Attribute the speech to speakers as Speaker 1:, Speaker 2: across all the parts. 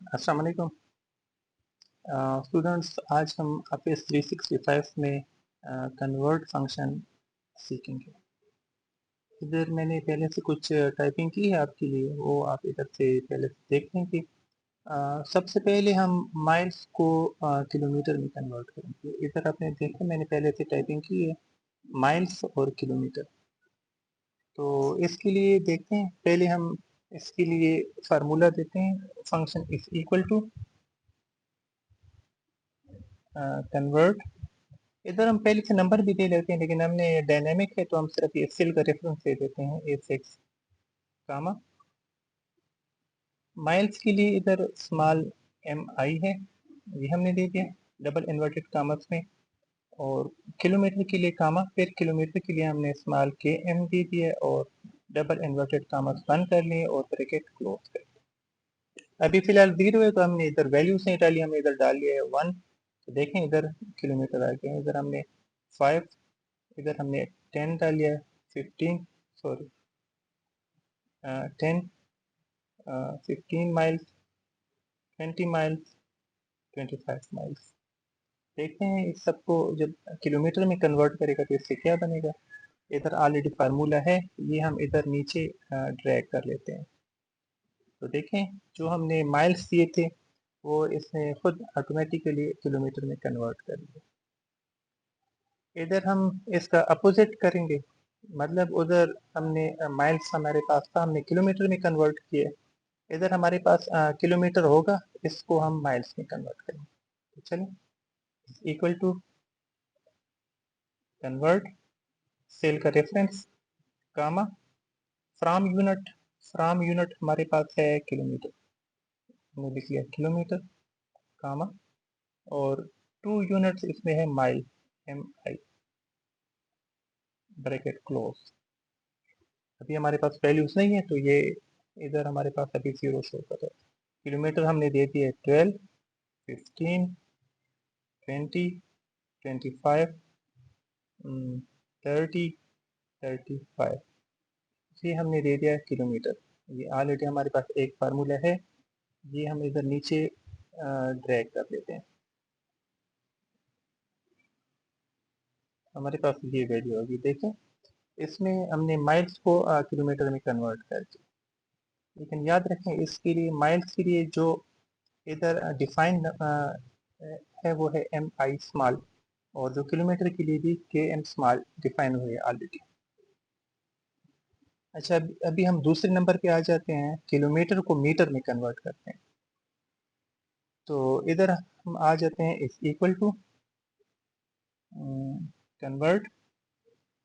Speaker 1: अस्सलाम वालेकुम स्टूडेंट्स। आज हम ऑफिस 365 में कन्वर्ट फंक्शन सीखेंगे। इधर मैंने पहले से कुछ टाइपिंग की है आपके लिए, वो आप इधर से पहले से देख लें कि सबसे पहले हम माइल्स को किलोमीटर में कन्वर्ट करेंगे। इधर आपने देखा मैंने पहले से टाइपिंग की है माइल्स और किलोमीटर। तो इसके लिए देखते हैं, पहले हम इसके लिए फार्मूला देते हैं। Function is equal to convert. इधर हम पहले से नंबर भी दे लेते हैं, लेकिन हमने डायनेमिक है तो हम सिर्फ ये सेल का रेफरेंस दे देते हैं A6 कामा। माइल्स के लिए इधर स्मॉल mi है, ये हमने दे दिया डबल इन्वर्टेड कामस में। और किलोमीटर के लिए कामा, फिर किलोमीटर के लिए हमने स्मॉल km दे दिया और डबल इन्वर्टेड कामस बंद कर लिए और ब्रैकेट क्लोज कर लिया। अभी फिलहाल 0 है तो हमने इधर वैल्यूज नहीं डाली, हमने इधर डाल लिया है 1। तो देखें इधर किलोमीटर आ गए, इधर हमने 5, इधर हमने 10 डाल लिया, 15 सॉरी 10 15 माइल्स, 20 माइल्स, 25 माइल्स। देखते हैं इस सबको जब किलोमीटर में कन्वर्ट करेगा तो इससे क्या बनेगा। इधर ऑलरेडी फार्मूला है, ये हम इधर नीचे ड्रैग कर लेते हैं। तो देखें जो हमने माइल्स दिए थे वो इसने खुद ऑटोमेटिकली किलोमीटर में कन्वर्ट कर लिया। इधर हम इसका अपोजिट करेंगे, मतलब उधर हमने माइल्स हमारे पास था, हमने किलोमीटर में कन्वर्ट किए। इधर हमारे पास किलोमीटर होगा, इसको हम माइल्स में कन्वर्ट करेंगे। तो चलिए इक्वल टू कन्वर्ट, सेल का reference comma, from unit. From unit हमारे पास है किलोमीटर, हमने लिख लिया किलोमीटर कामा, और 2 यूनिट्स इसमें है माइल mi ब्रैकेट क्लोज। अभी हमारे पास वैल्यूज नहीं है तो ये इधर हमारे पास अभी 0 शो कर रहा है। किलोमीटर हमने दे दिया 12, 15, 20, 25, 30, 35, ये हमने दे दिया किलोमीटर। ये ऑलरेडी हमारे पास एक फार्मूला है, ये हम इधर नीचे ड्रैग कर देते हैं। हमारे पास ये वैल्यू होगी, देखें इसमें हमने माइल्स को किलोमीटर में कन्वर्ट कर दिया। लेकिन याद रखें इसके लिए माइल्स के लिए जो इधर डिफाइन है वो है mi स्मॉल, और जो किलोमीटर के लिए भी km स्मॉल डिफाइन हुए ऑलरेडी। अच्छा अभी हम दूसरे नंबर पे आ जाते हैं, किलोमीटर को मीटर में कन्वर्ट करते हैं। तो इधर हम आ जाते हैं इस इक्वल टू कन्वर्ट,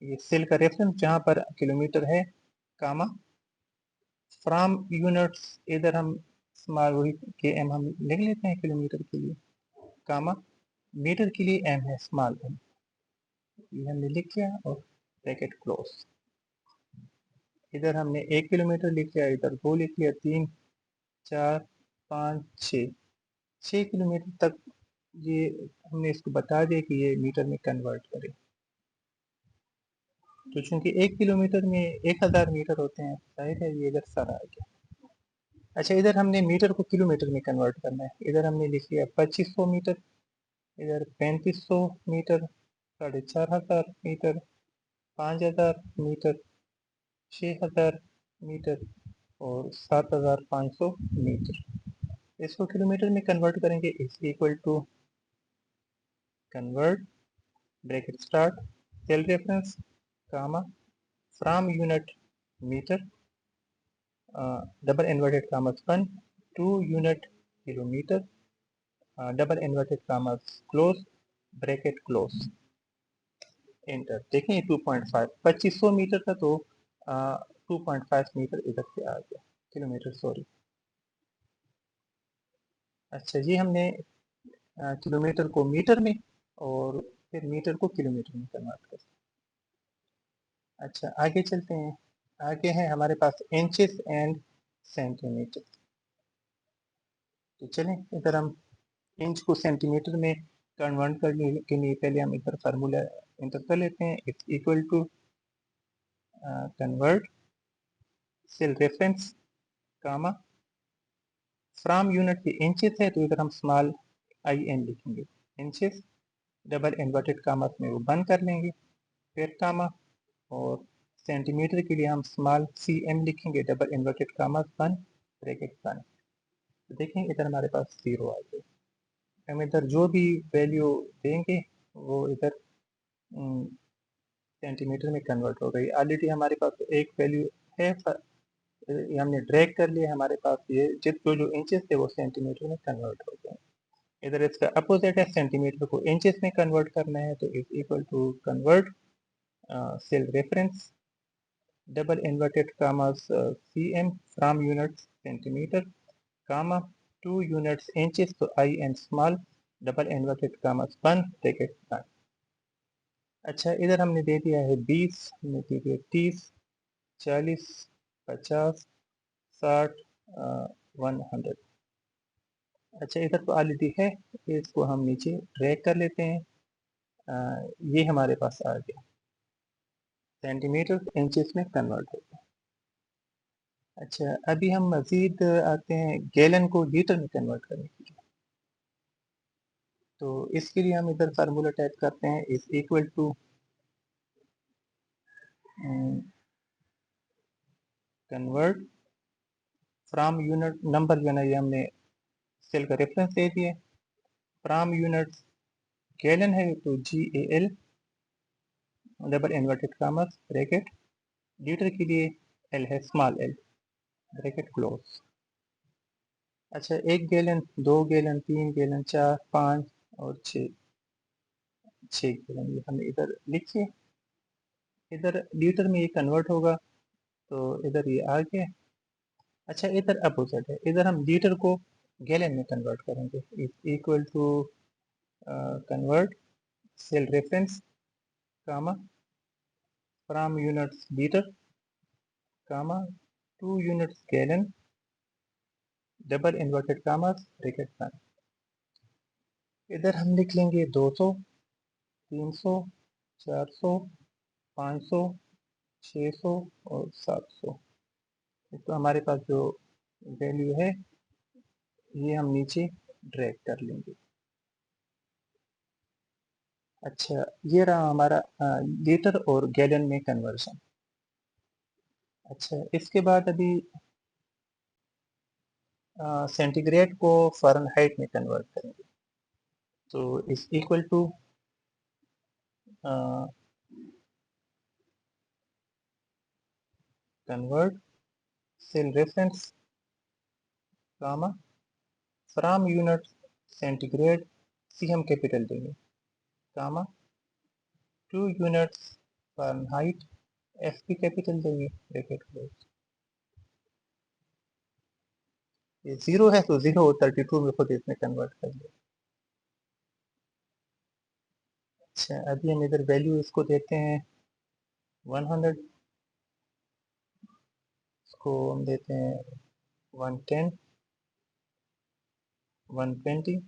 Speaker 1: ये सेल का रेफरेंस जहाँ पर किलोमीटर है कामा, फ्रॉम यूनिट्स इधर हम स्मॉल वही km हम लिख लेते हैं किलोमीटर के लिए कामा, मीटर के लिए m है स्मॉल m, ये हमने लिख लिया और ब्रैकेट क्लोज। इधर हमने 1 किलोमीटर लिख लिया, इधर 2 लिख लिया, 3, 4, 5, 6 किलोमीटर तक ये हमने इसको बता दिया कि ये मीटर में कन्वर्ट करे। तो चूंकि 1 किलोमीटर में 1000 मीटर होते हैं, जाहिर है ये इधर सारा आ गया। अच्छा इधर हमने मीटर को किलोमीटर में कन्वर्ट करना है, इधर हमने लिख लिया 2500 मीटर, इधर 3500 मीटर, 4500 मीटर, 5000 मीटर, 6000 मीटर और 7500 मीटर। इसको किलोमीटर में कन्वर्ट करेंगे, is equal to convert bracket start cell reference comma, from unit metre double inverted commas 1 to unit kilometre double inverted commas close bracket close enter. देखें 2.5 2500 metre था तो 2.5 metre इधर से आ गया किलोमीटर, सॉरी। अच्छा ये हमने किलोमीटर को मीटर में और फिर मीटर को किलोमीटर में कन्वर्ट कर। अच्छा आगे चलते हैं, आगे है हमारे पास इंचेस एंड सेंटीमीटर। तो चलें इधर हम इंच को सेंटीमीटर में कन्वर्ट करने के लिए पहले हम इधर फार्मूला इंटर कर लेते हैं। It's equal to convert cell reference comma, from unit की इंचेस है तो इधर हम स्मॉल आई एन लिखेंगे, इंचेस, डबल इन्वर्टेड कामस में वो बंद कर लेंगे, फिर कामा, और सेंटीमीटर के लिए हम स्मॉल सी एम लिखेंगे, डबल इन्वर्टेड कामस बंद, ब्रैकेट बंद। तो देखें इधर हमारे पास 0 आ गया। हम इधर जो भी वैल्यू देंगे वो इधर सेंटीमीटर में कन्वर्ट हो गई। ऑलरेडी हमारे पास एक वैल्यू है, ये हमने ड्रैग कर लिया, हमारे पास ये जो इंचेस थे वो सेंटीमीटर में कन्वर्ट हो गए। इधर इसका अपोजिट है, सेंटीमीटर को इंचेस में कन्वर्ट करना है तो is equal to convert cell reference double inverted commas cm from units centimetre comma 2 units inches तो I N small double inverted commas बंद ब्रैकेट बंद। अच्छा इधर हमने दे दिया है 20, हमने दे दिया 30, 40, 50, 60, 100। अच्छा इधर तो ऑलरेडी है, इसको हम नीचे ड्रैग कर लेते हैं। ये हमारे पास आ गया, सेंटीमीटर इंचेस में कन्वर्ट हो गया। अच्छा अभी हम मज़ीद आते हैं गैलन को लीटर में कन्वर्ट करने के लिए। तो इसके लिए हम इधर फार्मूला टाइप करते हैं, is equal to convert from unit, number जो है ना ये हमने सेल का रेफरेंस दे दिया, फ्रॉम यूनिट गैलन है तो GAL double inverted commas bracket, litre के लिए L है स्मॉल l ब्रैकेट क्लोज। अच्छा 1 गैलन, 2 गैलन, 3 गैलन, 4, 5 और 6 गैलन ये हमने इधर लिखिए। इधर लीटर में ये कन्वर्ट होगा तो इधर ये आ गया। अच्छा इधर अपोजिट है, इधर हम लीटर को गैलन में कन्वर्ट करेंगे, is equal to convert cell reference comma from units litre comma 2 units gallon double inverted commas bracket बंद। इधर हम लिख लेंगे 200, 300, 400, 500, 600 और 700। तो हमारे पास जो वैल्यू है ये हम नीचे ड्रैग कर लेंगे। अच्छा ये रहा हमारा लीटर और गैलन में कन्वर्जन। अच्छा इसके बाद अभी सेंटीग्रेड को फ़ारेनहाइट में कन्वर्ट करेंगे, तो is equal to convert cell reference comma from unit centigrade, C हम कैपिटल देंगे, कामा 2 यूनिट्स फ़ारेनहाइट, एफ भी कैपिटल देंगे ब्रैकेट क्लोज। ये 0 है तो 0 और 32 में खुद इसमें कन्वर्ट कर लिया। अच्छा अभी हम इधर वैल्यू इसको देते हैं 100, इसको हम देते हैं 110, 120,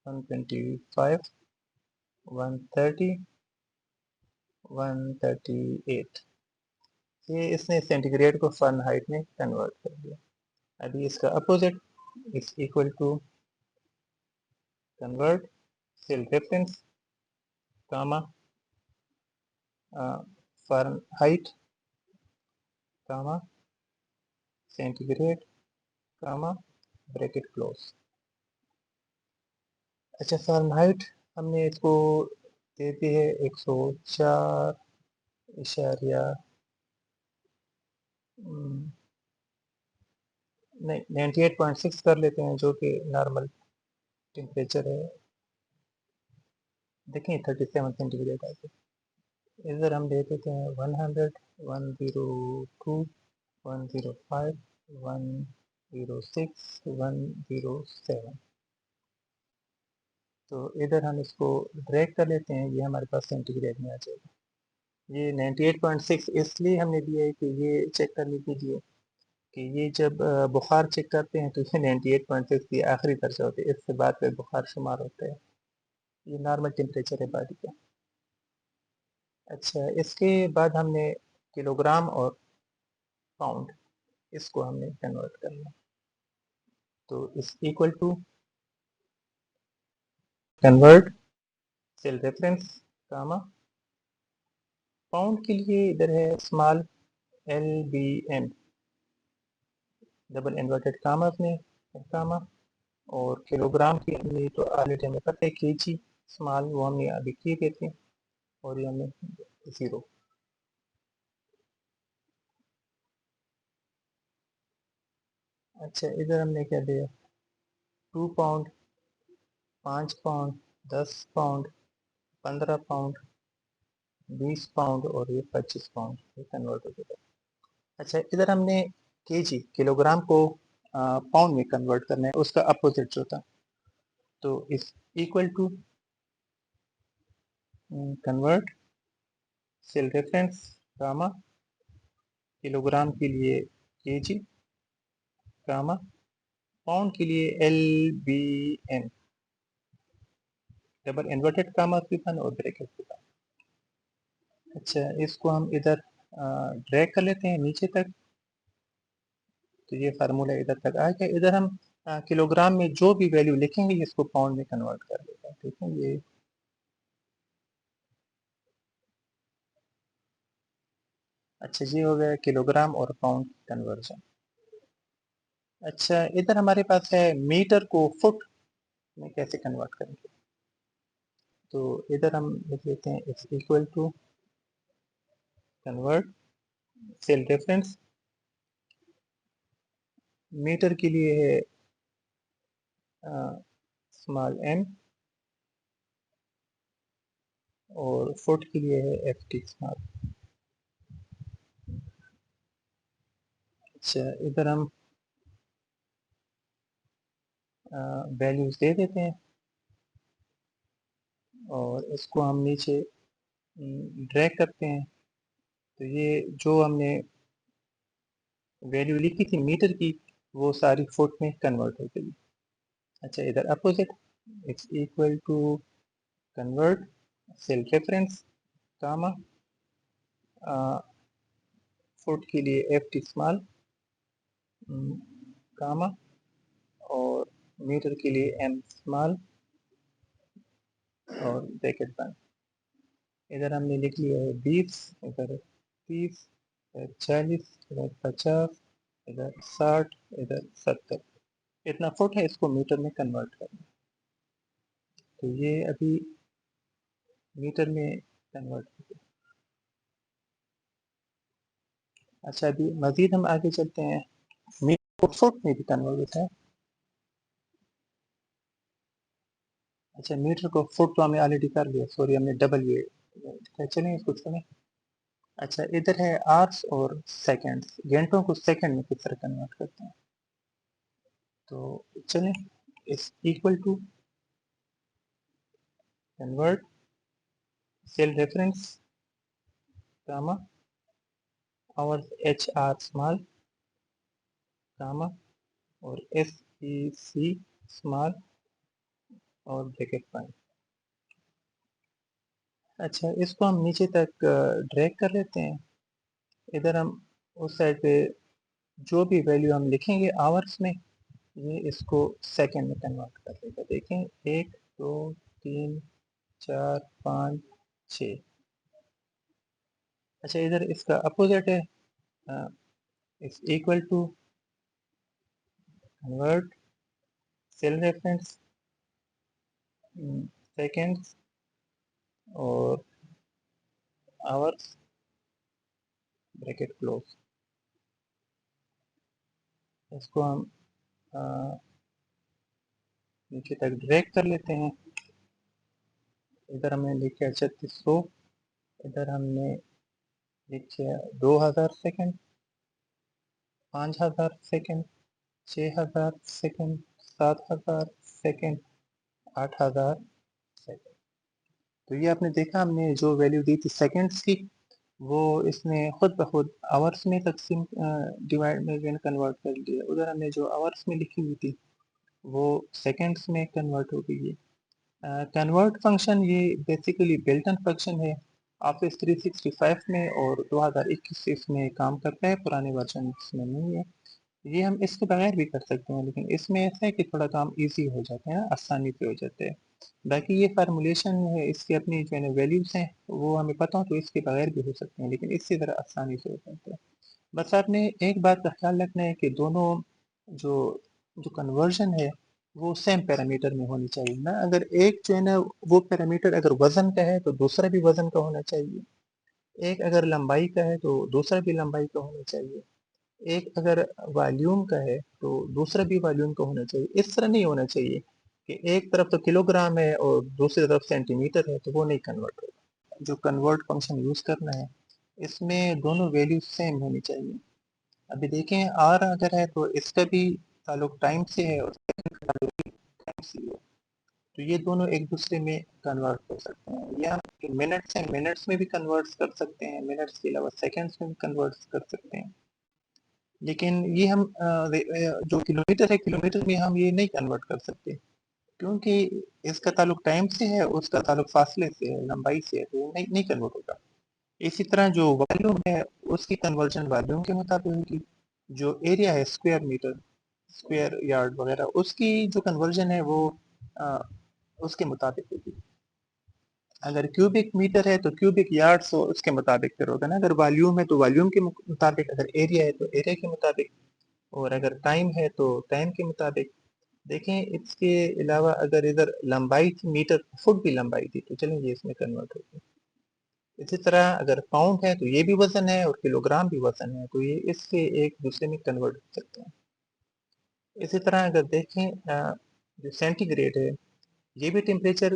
Speaker 1: 125, 130, 138। ये इसने सेंटीग्रेड को फ़ारेनहाइट में कन्वर्ट कर दिया। अभी इसका opposite is equal to convert cell reference comma Fahrenheit comma centigrade comma bracket close. अच्छा फ़ारेनहाइट हमने इसको दे दी है 104 नहीं 98.6 कर लेते हैं जो कि नॉर्मल टेम्परेचर है। देखें 37 सेंटीग्रेड आ गया। इधर हम दे देते हैं 100, 102, 105, 106, 107। तो इधर हम इसको ड्रैग कर लेते हैं, ये हमारे पास सेंटीग्रेड में आ जाएगा। ये 98.6 इसलिए हमने दिया है कि ये चेक करने के लिए कि ये जब बुखार चेक करते हैं तो ये 98.6 ये आखिरी दर्जा होता है, इससे बाद फिर बुखार शुमार होता है। ये नॉर्मल टेम्परेचर है बॉडी का। अच्छा इसके बाद हमने किलोग्राम और पाउंड, इसको हमने कन्वर्ट करना है। तो इस equal to convert cell reference comma, pound के लिए इधर है small LBM double inverted commas में कामा, और किलोग्राम की हमने तो ऑलरेडी हमें पता है केजी स्मॉल, वो हमने अभी किए गए थे, और ये हमें 0। अच्छा, इधर हमने क्या दिया, 2 pound, 5 pound, 10 pound, 15 pound, 20 pound, और ये 25 पाउंड, ये कन्वर्ट हो गया। अच्छा, इधर हमने केजी किलोग्राम को पाउंड में कन्वर्ट करना है, उसका अपोजिट जो था, तो इस equal to convert cell reference comma, kilogram के लिए केजी कामा, पाउंड के लिए LBM डबल इन्वर्टेड कामा के बन और ब्रैकेट के बन। अच्छा, इसको हम इधर ड्रैग कर लेते हैं नीचे तक, तो ये फार्मूला इधर तक आ गया। इधर हम किलोग्राम में जो भी वैल्यू लिखेंगे इसको पाउंड में कन्वर्ट कर देगा, ठीक है। ये अच्छा, ये हो गया किलोग्राम और पाउंड कन्वर्जन। अच्छा, इधर हमारे पास है मीटर को फुट में कैसे कन्वर्ट करेंगे, तो इधर हम लिख लेते हैं it's equal to convert cell reference, metre के लिए है स्मॉल m, और फुट के लिए है FT स्मॉल। अच्छा, इधर हम वैल्यूज दे देते हैं, और इसको हम नीचे ड्रैग करते हैं, तो ये जो हमने वैल्यू लिखी थी मीटर की, वो सारी फुट में कन्वर्ट हो गई। अच्छा, इधर opposite, it's equal to convert cell reference comma, foot के लिए FT स्मॉल कामा, और मीटर के लिए M स्मॉल, और ब्रैकेट बंद। इधर हमने लिख लिया है 20, इधर 30, इधर 40, इधर 50, इधर 60, इधर 70, इतना फुट है, इसको मीटर में कन्वर्ट करना, तो ये अभी मीटर में कन्वर्ट हो गया। अच्छा, अभी मजीद हम आगे चलते हैं, मीटर को फुट में भी कन्वर्ट होता है। अच्छा, मीटर को फुट तो हमने ऑलरेडी कर लिया, सॉरी, हमने डबल ये, चलें इसको चलें। अच्छा, इधर है आवर्स और सेकंड्स, घंटों को सेकंड में किस तरह कन्वर्ट करते हैं, तो चलें इस equal to convert cell reference comma, hours HR small comma, और SEC स्मॉल, और ब्रैकेट बंद। अच्छा, इसको हम नीचे तक ड्रैग कर लेते हैं, इधर हम उस साइड पे जो भी वैल्यू हम लिखेंगे आवर्स में, ये इसको सेकंड में कन्वर्ट कर देगा। देखें, 1 2 3 4 5 6। अच्छा, इधर इसका अपोजिट है, it's equal to convert cell reference seconds और आवर्स ब्रैकेट क्लोज। इसको हम नीचे तक ड्रैग कर लेते हैं, इधर हमने लिखा 3600, इधर हमने लिखा 2000 second, 5000 second, 6000 second, 7000 second, 8000 second. तो ये आपने देखा, हमने जो वैल्यू दी थी सेकेंड्स की, वो इसने खुद ब खुद आवर्स में तकसीम डिवाइड में कन्वर्ट कर दिया। उधर हमने जो आवर्स में लिखी हुई थी वो सेकेंड्स में कन्वर्ट हो गई है। कन्वर्ट फंक्शन ये बेसिकली बिल्ट इन फंक्शन है, ऑफिस 365 में और 2021 इसमें काम करता है, पुराने वर्जन इसमें नहीं है। ये हम इसके बगैर भी कर सकते हैं, लेकिन इसमें ऐसा है कि थोड़ा काम इजी हो जाता है ना, आसानी से हो जाता है। बाकी ये फार्मूलेशन है, इसकी अपनी जो है ना वैल्यूज हैं वो हमें पता हो तो इसके बगैर भी हो सकते हैं, लेकिन इसी तरह आसानी से हो जाता है। बस आपने एक बात का ख्याल रखना है कि दोनों जो जो कन्वर्जन है वो सेम पैरामीटर में होनी चाहिए ना। अगर एक जो है ना वो पैरामीटर अगर वजन का है तो दूसरा भी वजन का होना चाहिए, एक अगर लंबाई का है तो दूसरा भी लंबाई का होना चाहिए, एक अगर वॉल्यूम का है तो दूसरा भी वॉल्यूम का होना चाहिए। इस तरह नहीं होना चाहिए कि एक तरफ तो किलोग्राम है और दूसरी तरफ सेंटीमीटर है, तो वो नहीं कन्वर्ट होगा। जो कन्वर्ट फंक्शन यूज करना है इसमें दोनों वैल्यूज सेम होनी चाहिए। अभी देखें आर अगर है तो इसका भी ताल्लुक टाइम से है और second का ताल्लुक भी टाइम से है, तो ये दोनों एक दूसरे में कन्वर्ट हो सकते हैं, या मिनट्स है मिनट्स में भी कन्वर्ट कर सकते हैं, मिनट्स के अलावा सेकेंड्स में भी कन्वर्ट कर सकते हैं। लेकिन ये हम जो किलोमीटर है किलोमीटर में हम ये नहीं कन्वर्ट कर सकते, क्योंकि इसका ताल्लुक टाइम से है, उसका ताल्लुक फासले से है, लंबाई से है, तो ये नहीं कन्वर्ट होगा। इसी तरह जो वॉल्यूम है उसकी कन्वर्जन वॉल्यूम के मुताबिक होगी, जो एरिया है स्क्वायर मीटर, स्क्वायर यार्ड वगैरह, उसकी जो कन्वर्जन है वो आ, उसके मुताबिक होगी। अगर क्यूबिक मीटर है तो क्यूबिक यार्ड्स उसके मुताबिक फिर होगा ना। अगर वॉल्यूम है तो वॉल्यूम के मुताबिक, अगर एरिया है तो एरिया के मुताबिक, और अगर टाइम है तो टाइम के मुताबिक। देखें इसके अलावा अगर इधर लंबाई थी, मीटर फुट भी लंबाई थी, तो चलें ये इसमें कन्वर्ट होगी। इसी तरह अगर पाउंड है तो ये भी वजन है और किलोग्राम भी वजन है, तो ये इससे एक दूसरे में कन्वर्ट हो सकते हैं। इसी तरह अगर देखें जो सेंटीग्रेड है ये भी टेम्परेचर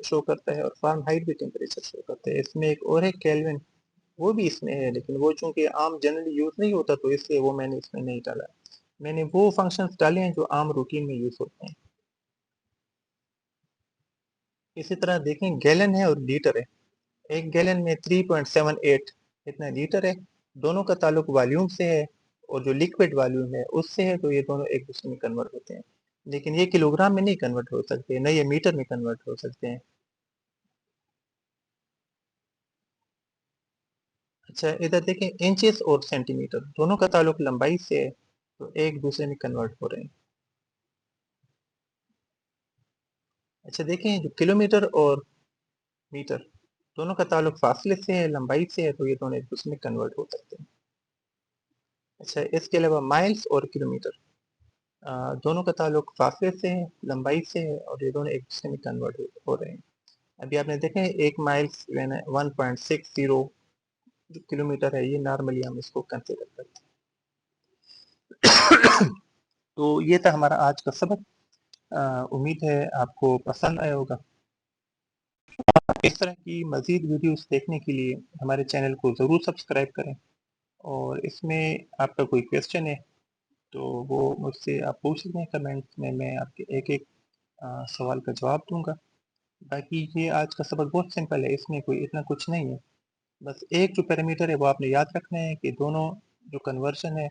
Speaker 1: शो करता है और फारेनहाइट भी टेम्परेचर शो करता है। इसमें एक और है केल्विन, वो भी इसमें है, लेकिन वो चूंकि आम जनरली यूज नहीं होता तो इसलिए वो मैंने इसमें नहीं डाला। मैंने वो फंक्शंस डाले हैं जो आम रूटीन में यूज होते हैं। इसी तरह देखें गैलन है और लीटर है। एक गैलन में 3.78 इतना लीटर है। दोनों का ताल्लुक वॉल्यूम से है, और जो लिक्विड वॉल्यूम है उससे है, तो ये दोनों एक दूसरे में कन्वर्ट होते हैं। लेकिन ये किलोग्राम में नहीं कन्वर्ट हो सकते, न ये मीटर में कन्वर्ट हो सकते हैं। अच्छा इधर देखें इंचेस और सेंटीमीटर दोनों का ताल्लुक लंबाई से है, तो एक दूसरे में कन्वर्ट हो रहे हैं। अच्छा देखें जो किलोमीटर और मीटर दोनों का ताल्लुक फासले से है, लंबाई से है, तो ये दोनों एक दूसरे में कन्वर्ट हो सकते हैं। अच्छा इसके अलावा माइल्स और किलोमीटर दोनों का ताल्लुक फासले से है, लंबाई से है, और ये दोनों एक दूसरे में कन्वर्ट हो रहे हैं। अभी आपने देखें एक माइल्स जो है ना 1.60 जो किलोमीटर है, ये नॉर्मली हम इसको कंसिडर करते हैं। तो ये था हमारा आज का सबक। उम्मीद है आपको पसंद आया होगा। इस तरह की मज़ीद वीडियोस देखने के लिए हमारे चैनल को ज़रूर सब्सक्राइब करें, और इसमें आपका कोई क्वेश्चन है तो वो मुझसे आप पूछ सकते हैं कमेंट्स में, मैं आपके एक एक सवाल का जवाब दूंगा। बाकी ये आज का सबक बहुत सिंपल है, इसमें कोई इतना कुछ नहीं है। बस एक जो पैरामीटर है वो आपने याद रखना है कि दोनों जो कन्वर्शन है,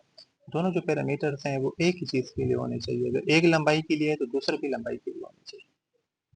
Speaker 1: दोनों जो पैरामीटर्स हैं वो एक ही चीज़ के लिए होने चाहिए। अगर एक लंबाई के लिए है तो दूसरा भी लंबाई के लिए होना चाहिए।